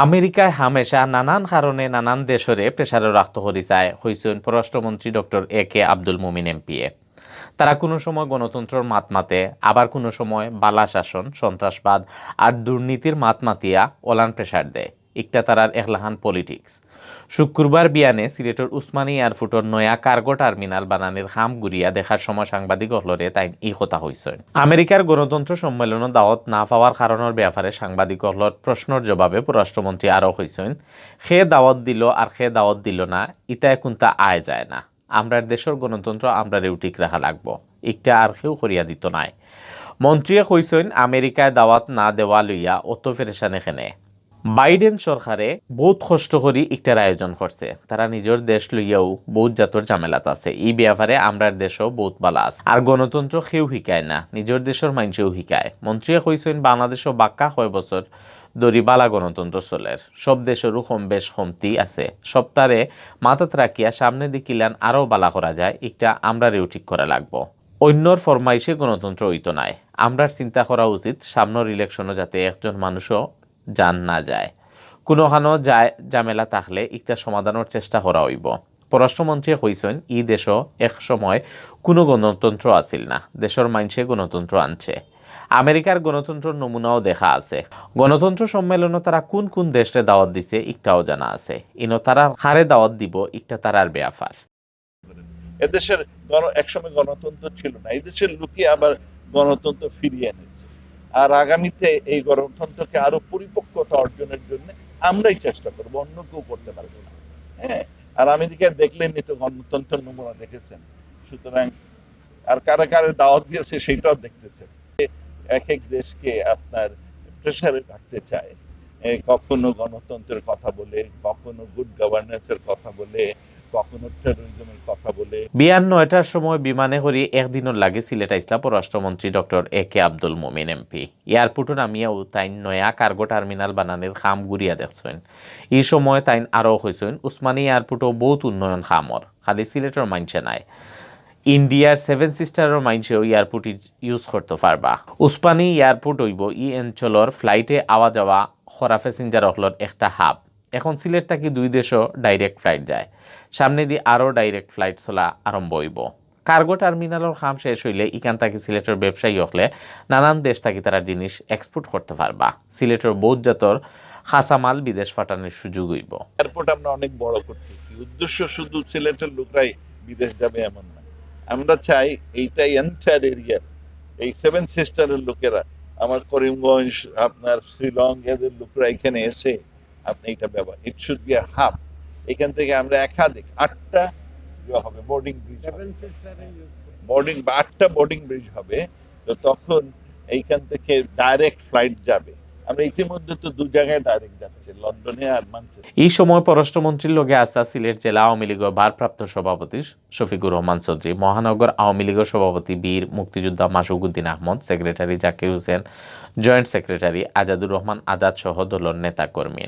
আমেরিকায় হামেশা নানান কারণে নানান দেশরে প্রেসারে রাখতে হরিচায় হইছেন পররাষ্ট্রমন্ত্রী ডক্টর এ.কে আব্দুল মুমিন এমপিএ। তারা কোনো সময় গণতন্ত্রের মাত মাতে, আবার কোনো সময় বালা শাসন, সন্ত্রাসবাদ আর দুর্নীতির মাত মাতিয়া ওলান প্রেসার দেয়। একটা তারার এহলাহান পলিটিক্স। শুক্রবার বিয়ানে সিলেটের উসমানী এয়ারপোর্টর নয়া কার্গো টার্মিনাল বানানির খাম গুরিয়া দেখার সময় সাংবাদিক হলরে তাই ই কথা হয়েছে। আমেরিকার গণতন্ত্র সম্মেলনে দাওয়াত না পাওয়ার কারণের ব্যাপারে সাংবাদিক হলর প্রশ্নের জবাবে পররাষ্ট্রমন্ত্রী আরও হয়েছেন, সে দাওয়াত দিল আর সে দাওয়াত দিল না, ইতায় কোনটা আয় যায় না। আমরার দেশের গণতন্ত্র আমরারে উঠিক রাখা লাগবো, একটা আর কেউ করিয়া দিত নাই। মন্ত্রীয়ে কইছেন আমেরিকায় দাওয়াত না দেওয়া লইয়া অত ফেরেশানে খেনে। বাইডেন সরকারে বহুত কষ্ট করি একটার আয়োজন করছে, তারা নিজের দেশ লইয়াও বহুত জাতর ঝামেলাত আছে। এই ব্যাপারে আমরার দেশও বহুত বালা আছে। আর গণতন্ত্র কেউ শিকায় না, নিজের দেশের মানুষেও শিকায়। মন্ত্রীয়ে কইছেন বাংলাদেশও বাক্কা 6 বছর দরি বালা গণতন্ত্র চলের, সব দেশেরও কম বেশ কমতি আছে। সপ্তাহে মাথাত রাখিয়া সামনে দিকিলান আরও বালা করা যায়, একটা আমরারেও ঠিক করা লাগবো। অন্যর ফরমাইশে গণতন্ত্র হইতো নাই। আমরার চিন্তা করা উচিত সামনের ইলেকশনও যাতে একজন মানুষও জান না যায়, কোনোখানো যায় ঝামেলা থাকলে একটা সমাধানের চেষ্টা করা হইব। পররাষ্ট্রমন্ত্রী কইছেন ই দেশও এক সময় কোনো গণতন্ত্র আছিল না, দেশের মানুষে গণতন্ত্র আনছে। আমেরিকার গণতন্ত্রের নমুনাও দেখা আছে। গণতন্ত্র সম্মেলনে তারা কোন কোন দেশে দাওয়াত দিছে একটাও জানা আছে। ইনো তারা হারে দাওয়াত দিব একটা তারার ব্যাপার। এদেশের একসময় গণতন্ত্র ছিল না, এই দেশের লোকে আবার গণতন্ত্র ফিরিয়ে এনেছে। আর আগামীতে এই গণতন্ত্রকে আরো পরিপক্কতা অর্জনের জন্য আমরাই চেষ্টা করবো, অন্য কেউ করতে পারবে না। হ্যাঁ, আর আমেরিকায় দেখলেনই তো গণতন্ত্রের নমুনা দেখেছেন। সুতরাং আর কারা কারা দাওয়াত দিয়েছে সেটাও দেখতেছেন। এক এক দেশকে আপনার প্রেসারে রাখতে চায়, কখনো গণতন্ত্রের কথা বলে, কখনো গুড গভর্নেন্সের কথা বলে, কখনো টেরোরিজমের কথা বলে। বিয়ান 9টার সময় বিমানে করে একদিনের লাগে সিলেট আইসলা পররাষ্ট্রমন্ত্রী ডক্টর এ.কে আব্দুল মুমিন এমপি। এয়ারপোর্টে নামিয়াও তাইন নয়া কার্গো টার্মিনাল বানানির খাম গুরিয়া দেখছেন। এই সময় তাইন আরও হয়েছেন উসমানী এয়ারপোর্টও বহুত উন্নয়ন খামর, খালি সিলেটের মাইনছে নাই, ইন্ডিয়ার 7 সিস্টারের মাইনছেও এয়ারপোর্ট ইউজ করতে পারবা। উসমানী এয়ারপোর্ট হইব ই অঞ্চলের ফ্লাইটে আওয়া যাওয়া খরা প্যাসেঞ্জার হলর একটা হাব। এখন সিলেট থাকি 2 দেশও ডাইরেক্ট ফ্লাইট যায়, সামনে দিয়ে আরও ডাইরেক্ট ফ্লাইট চলা আরম্ভ হইব। কার্গো টার্মিনালের কাম শেষ হইলে ইকান থাকি সিলেটের ব্যবসায়ী হলে নানান দেশ থাকি তারা জিনিস এক্সপোর্ট করতে পারবা। সিলেটের বহুত জাতর খাসামাল বিদেশ পাঠানোর সুযোগ হইব। এয়ারপোর্ট আমরা অনেক বড় করতেছি, উদ্দেশ্য শুধু সিলেটের লোকরাই বিদেশ যাবে এমন না। আমরা চাই এইটাই এন্টায়ার এরিয়া, এই 7 সিস্টারের লোকেরা, আমার করিমগঞ্জ, আপনার শ্রীলং, এদের লোকরা এখানে এসে আপনি এটা ব্যবহার, it should be a hub. এখান থেকে আমরা একাধিক 8টা হবে বোর্ডিং ব্রিজ, বোর্ডিং বা 8টা বোর্ডিং ব্রিজ হবে। তো তখন এইখান থেকে ডাইরেক্ট ফ্লাইট যাবে। আমরা ইতিমধ্যে তো 2 জায়গায় ডাইরেক্ট যাচ্ছে, লন্ডনে আর ম্যানচেস্টার। এই সময় পররাষ্ট্রমন্ত্রীর লগে আসতা সিলেট জেলা আওয়ামী লীগের ভারপ্রাপ্ত সভাপতি শফিকুর রহমান চৌধুরী, মহানগর আওয়ামী লীগের সভাপতি বীর মুক্তিযোদ্ধা Masukuddin Ahmad, secretary Zakir Hossain, joint secretary Azadur Rahman Azad সহ দলের নেতা কর্মী।